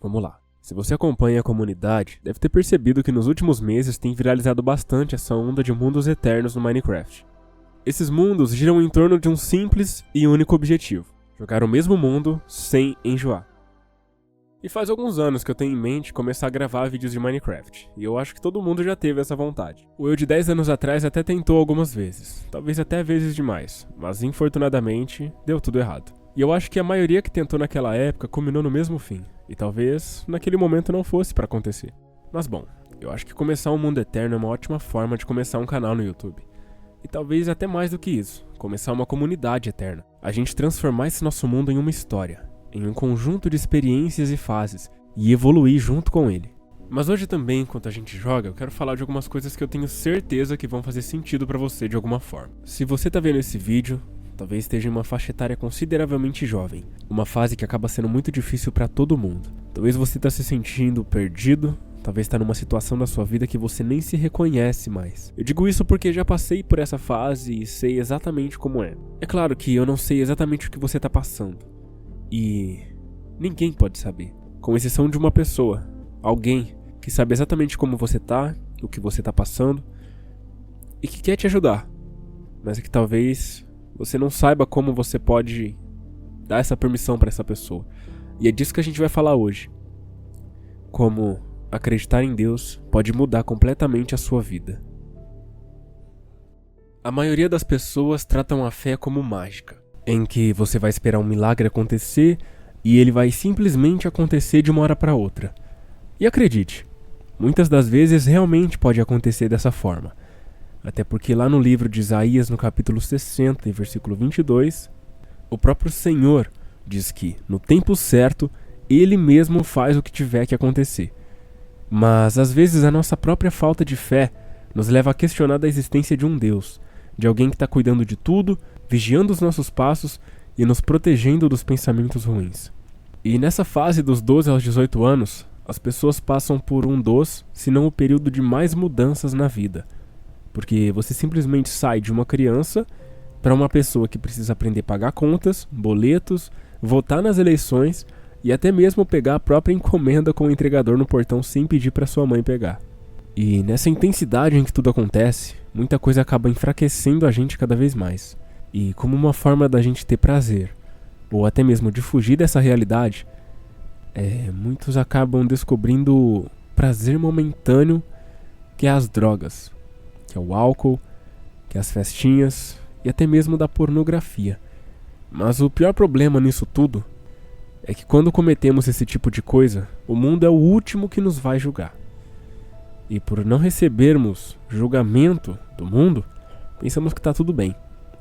Vamos lá. Se você acompanha a comunidade, deve ter percebido que nos últimos meses tem viralizado bastante essa onda de mundos eternos no Minecraft. Esses mundos giram em torno de um simples e único objetivo: jogar o mesmo mundo sem enjoar. E faz alguns anos que eu tenho em mente começar a gravar vídeos de Minecraft, e eu acho que todo mundo já teve essa vontade. O eu de 10 anos atrás até tentou algumas vezes, talvez até vezes demais, mas infortunadamente deu tudo errado. E eu acho que a maioria que tentou naquela época culminou no mesmo fim, e talvez naquele momento não fosse pra acontecer. Mas bom, eu acho que começar um mundo eterno é uma ótima forma de começar um canal no YouTube. E talvez até mais do que isso, começar uma comunidade eterna. A gente transformar esse nosso mundo em uma história, em um conjunto de experiências e fases, e evoluir junto com ele. Mas hoje também, enquanto a gente joga, eu quero falar de algumas coisas que eu tenho certeza que vão fazer sentido pra você de alguma forma. Se você tá vendo esse vídeo, talvez esteja em uma faixa etária consideravelmente jovem, uma fase que acaba sendo muito difícil pra todo mundo. Talvez você tá se sentindo perdido, talvez tá numa situação da sua vida que você nem se reconhece mais. Eu digo isso porque já passei por essa fase e sei exatamente como é. É claro que eu não sei exatamente o que você tá passando. E ninguém pode saber, com exceção de uma pessoa, alguém que sabe exatamente como você tá, o que você tá passando e que quer te ajudar, mas é que talvez você não saiba como você pode dar essa permissão para essa pessoa. E é disso que a gente vai falar hoje. Como acreditar em Deus pode mudar completamente a sua vida. A maioria das pessoas tratam a fé como mágica, em que você vai esperar um milagre acontecer e ele vai simplesmente acontecer de uma hora para outra. E acredite, muitas das vezes realmente pode acontecer dessa forma. Até porque lá no livro de Isaías, no capítulo 60 e versículo 22, o próprio Senhor diz que, no tempo certo, Ele mesmo faz o que tiver que acontecer. Mas às vezes a nossa própria falta de fé nos leva a questionar da existência de um Deus, de alguém que está cuidando de tudo, vigiando os nossos passos e nos protegendo dos pensamentos ruins. E nessa fase dos 12 aos 18 anos, as pessoas passam por um dos, se não o período de mais mudanças na vida. Porque você simplesmente sai de uma criança para uma pessoa que precisa aprender a pagar contas, boletos, votar nas eleições e até mesmo pegar a própria encomenda com o entregador no portão sem pedir para sua mãe pegar. E nessa intensidade em que tudo acontece, muita coisa acaba enfraquecendo a gente cada vez mais. E como uma forma da gente ter prazer, ou até mesmo de fugir dessa realidade, muitos acabam descobrindo o prazer momentâneo que é as drogas, que é o álcool, que é as festinhas e até mesmo da pornografia. Mas o pior problema nisso tudo é que quando cometemos esse tipo de coisa, o mundo é o último que nos vai julgar. E por não recebermos julgamento do mundo, pensamos que está tudo bem,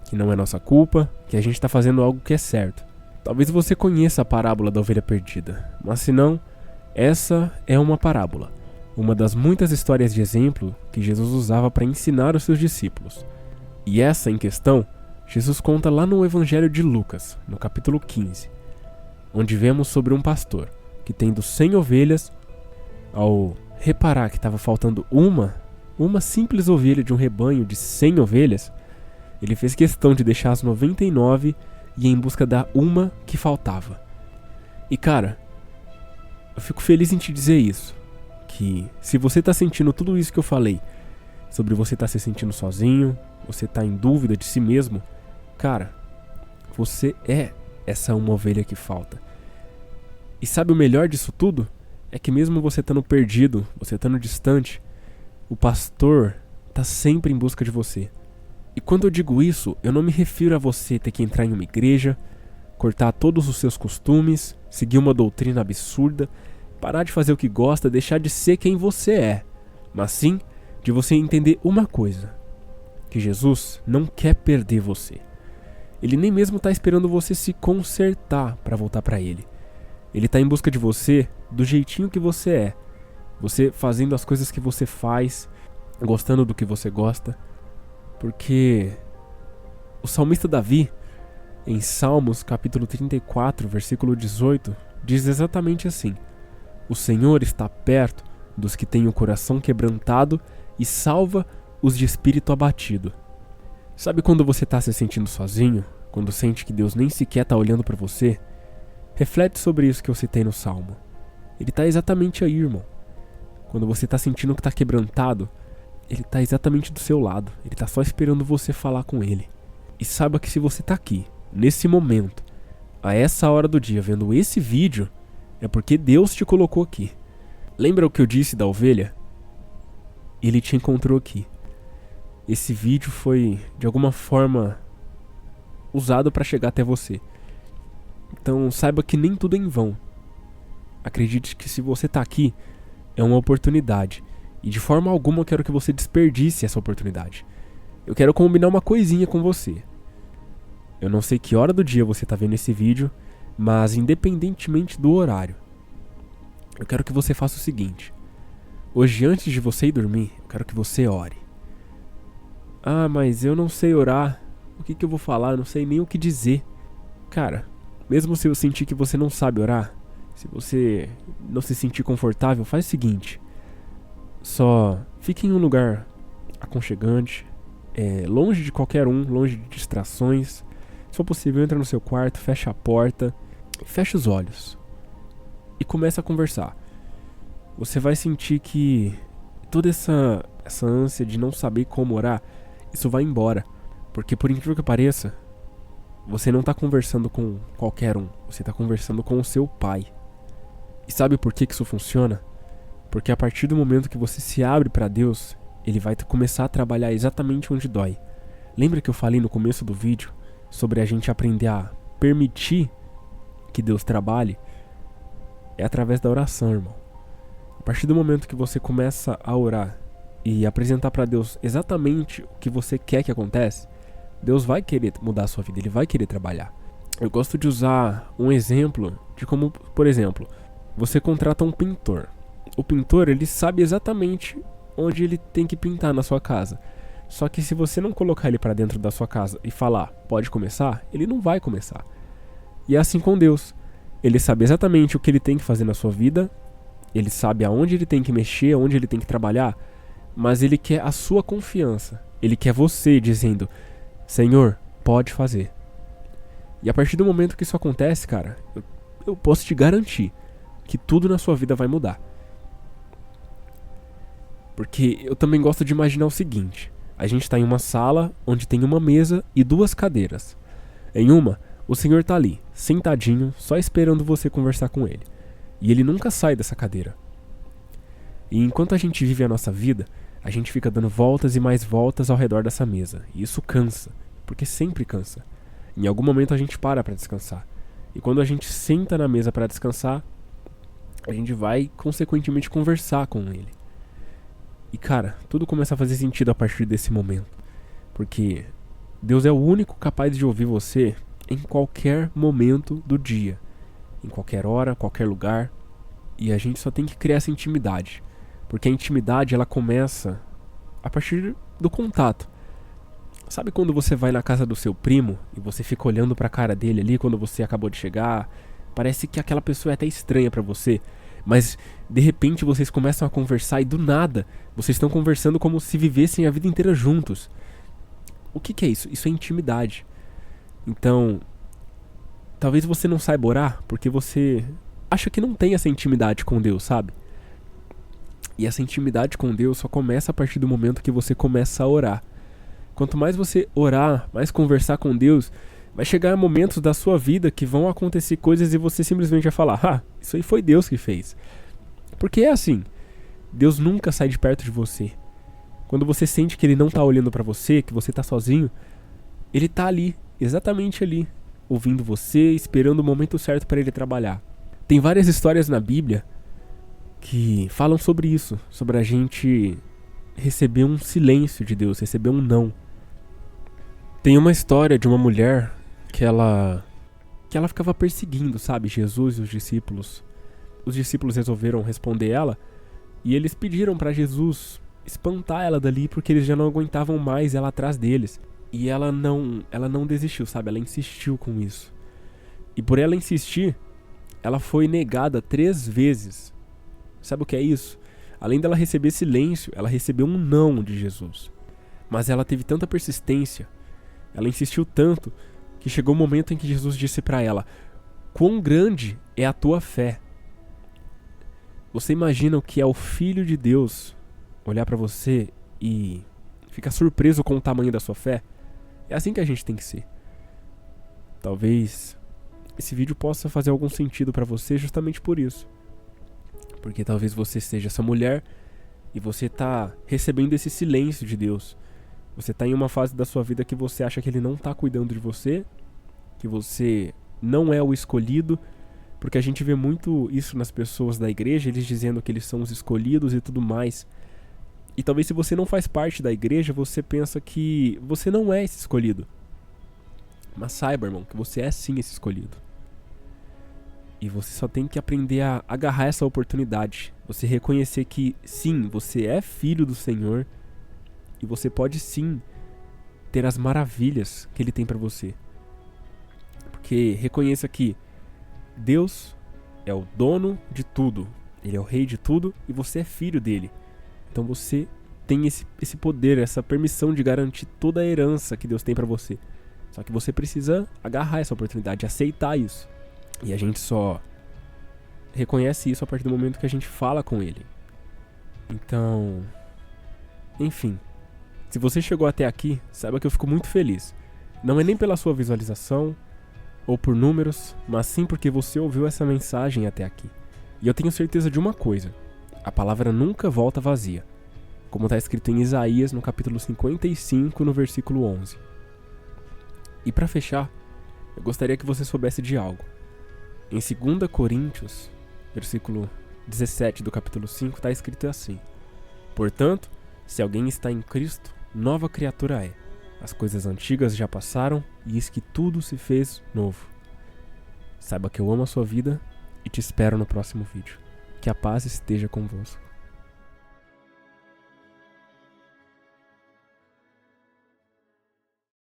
que não é nossa culpa, que a gente está fazendo algo que é certo. Talvez você conheça a parábola da ovelha perdida, mas se não, essa é uma parábola, uma das muitas histórias de exemplo que Jesus usava para ensinar os seus discípulos. E essa em questão, Jesus conta lá no Evangelho de Lucas, no capítulo 15, onde vemos sobre um pastor que, tendo 100 ovelhas, ao reparar que estava faltando uma simples ovelha de um rebanho de 100 ovelhas, ele fez questão de deixar as 99 e ir em busca da uma que faltava. E cara, eu fico feliz em te dizer isso, que se você tá sentindo tudo isso que eu falei, sobre você tá se sentindo sozinho, você tá em dúvida de si mesmo, cara, você é essa uma ovelha que falta. E sabe o melhor disso tudo? É que mesmo você estando perdido, você estando distante, o pastor tá sempre em busca de você. E quando eu digo isso, eu não me refiro a você ter que entrar em uma igreja, cortar todos os seus costumes, seguir uma doutrina absurda, parar de fazer o que gosta, deixar de ser quem você é, mas sim de você entender uma coisa, que Jesus não quer perder você. Ele nem mesmo está esperando você se consertar para voltar para Ele. Ele está em busca de você do jeitinho que você é, você fazendo as coisas que você faz, gostando do que você gosta, porque o salmista Davi, em Salmos capítulo 34, versículo 18, diz exatamente assim: o Senhor está perto dos que têm o coração quebrantado e salva os de espírito abatido. Sabe quando você está se sentindo sozinho? Quando sente que Deus nem sequer está olhando para você? Reflete sobre isso que eu citei no Salmo. Ele tá exatamente aí, irmão. Quando você tá sentindo que tá quebrantado, ele tá exatamente do seu lado. Ele tá só esperando você falar com ele. E saiba que se você tá aqui, nesse momento, a essa hora do dia, vendo esse vídeo, é porque Deus te colocou aqui. Lembra o que eu disse da ovelha? Ele te encontrou aqui. Esse vídeo foi, de alguma forma, usado para chegar até você. Então saiba que nem tudo é em vão. Acredite que se você tá aqui, é uma oportunidade. E de forma alguma eu quero que você desperdice essa oportunidade. Eu quero combinar uma coisinha com você. Eu não sei que hora do dia você tá vendo esse vídeo, mas independentemente do horário, eu quero que você faça o seguinte. Hoje, antes de você ir dormir, eu quero que você ore. Ah, mas eu não sei orar. O que eu vou falar? Eu não sei nem o que dizer. Cara, mesmo se eu sentir que você não sabe orar, se você não se sentir confortável, faz o seguinte. Só fique em um lugar aconchegante, longe de qualquer um, longe de distrações. Se for possível, entra no seu quarto, fecha a porta, fecha os olhos e começa a conversar. Você vai sentir que toda essa ânsia de não saber como orar, isso vai embora. Porque por incrível que pareça, você não está conversando com qualquer um, você está conversando com o seu pai. E sabe por que isso funciona? Porque a partir do momento que você se abre para Deus, Ele vai começar a trabalhar exatamente onde dói. Lembra que eu falei no começo do vídeo sobre a gente aprender a permitir que Deus trabalhe? É através da oração, irmão. A partir do momento que você começa a orar e apresentar para Deus exatamente o que você quer que aconteça, Deus vai querer mudar a sua vida, Ele vai querer trabalhar. Eu gosto de usar um exemplo de como, por exemplo, você contrata um pintor. O pintor, ele sabe exatamente onde ele tem que pintar na sua casa. Só que se você não colocar ele para dentro da sua casa e falar, pode começar, ele não vai começar. E é assim com Deus. Ele sabe exatamente o que ele tem que fazer na sua vida, ele sabe aonde ele tem que mexer, aonde ele tem que trabalhar, mas ele quer a sua confiança. Ele quer você dizendo, Senhor, pode fazer. E a partir do momento que isso acontece, cara, eu posso te garantir que tudo na sua vida vai mudar. Porque eu também gosto de imaginar o seguinte. A gente está em uma sala onde tem uma mesa e 2 cadeiras. Em uma, o Senhor está ali, sentadinho, só esperando você conversar com Ele. E Ele nunca sai dessa cadeira. E enquanto a gente vive a nossa vida, a gente fica dando voltas e mais voltas ao redor dessa mesa. E isso cansa, porque sempre cansa. Em algum momento a gente para descansar. E quando a gente senta na mesa para descansar, a gente vai consequentemente conversar com Ele. E cara, tudo começa a fazer sentido a partir desse momento. Porque Deus é o único capaz de ouvir você em qualquer momento do dia. Em qualquer hora, qualquer lugar. E a gente só tem que criar essa intimidade. Porque a intimidade, ela começa a partir do contato. Sabe quando você vai na casa do seu primo e você fica olhando pra cara dele ali quando você acabou de chegar? Parece que aquela pessoa é até estranha pra você. Mas de repente vocês começam a conversar e do nada vocês estão conversando como se vivessem a vida inteira juntos. O que é isso? Isso é intimidade. Então, talvez você não saiba orar porque você acha que não tem essa intimidade com Deus, sabe? E essa intimidade com Deus só começa a partir do momento que você começa a orar. Quanto mais você orar, mais conversar com Deus, vai chegar momentos da sua vida que vão acontecer coisas e você simplesmente vai falar, ah, isso aí foi Deus que fez. Porque é assim, Deus nunca sai de perto de você. Quando você sente que Ele não está olhando para você, que você está sozinho, Ele está ali, exatamente ali, ouvindo você, esperando o momento certo para Ele trabalhar. Tem várias histórias na Bíblia que falam sobre isso, sobre a gente receber um silêncio de Deus, receber um não. Tem uma história de uma mulher que ela ficava perseguindo, sabe, Jesus e os discípulos. Os discípulos resolveram responder ela e eles pediram para Jesus espantar ela dali porque eles já não aguentavam mais ela atrás deles. E ela não desistiu, sabe, ela insistiu com isso. E por ela insistir, ela foi negada 3 vezes. Sabe o que é isso? Além dela receber silêncio, ela recebeu um não de Jesus. Mas ela teve tanta persistência, ela insistiu tanto, que chegou o momento em que Jesus disse para ela, quão grande é a tua fé? Você imagina o que é o Filho de Deus olhar pra você e ficar surpreso com o tamanho da sua fé? É assim que a gente tem que ser. Talvez esse vídeo possa fazer algum sentido pra você justamente por isso. Porque talvez você seja essa mulher e você tá recebendo esse silêncio de Deus. Você tá em uma fase da sua vida que você acha que Ele não tá cuidando de você, que você não é o escolhido, porque a gente vê muito isso nas pessoas da igreja, eles dizendo que eles são os escolhidos e tudo mais. E talvez se você não faz parte da igreja, você pensa que você não é esse escolhido. Mas saiba, irmão, que você é sim esse escolhido. E você só tem que aprender a agarrar essa oportunidade. Você reconhecer que sim, você é filho do Senhor. E você pode sim ter as maravilhas que Ele tem pra você. Porque reconheça que Deus é o dono de tudo. Ele é o rei de tudo e você é filho dele. Então você tem esse poder, essa permissão de garantir toda a herança que Deus tem pra você. Só que você precisa agarrar essa oportunidade, aceitar isso. E a gente só reconhece isso a partir do momento que a gente fala com Ele. Então, enfim, se você chegou até aqui, saiba que eu fico muito feliz. Não é nem pela sua visualização ou por números, mas sim porque você ouviu essa mensagem até aqui. E eu tenho certeza de uma coisa: a palavra nunca volta vazia, como está escrito em Isaías no capítulo 55, no versículo 11. E para fechar, eu gostaria que você soubesse de algo. Em 2 Coríntios, versículo 17 do capítulo 5, está escrito assim: portanto, se alguém está em Cristo, nova criatura é. As coisas antigas já passaram e eis que tudo se fez novo. Saiba que eu amo a sua vida e te espero no próximo vídeo. Que a paz esteja convosco.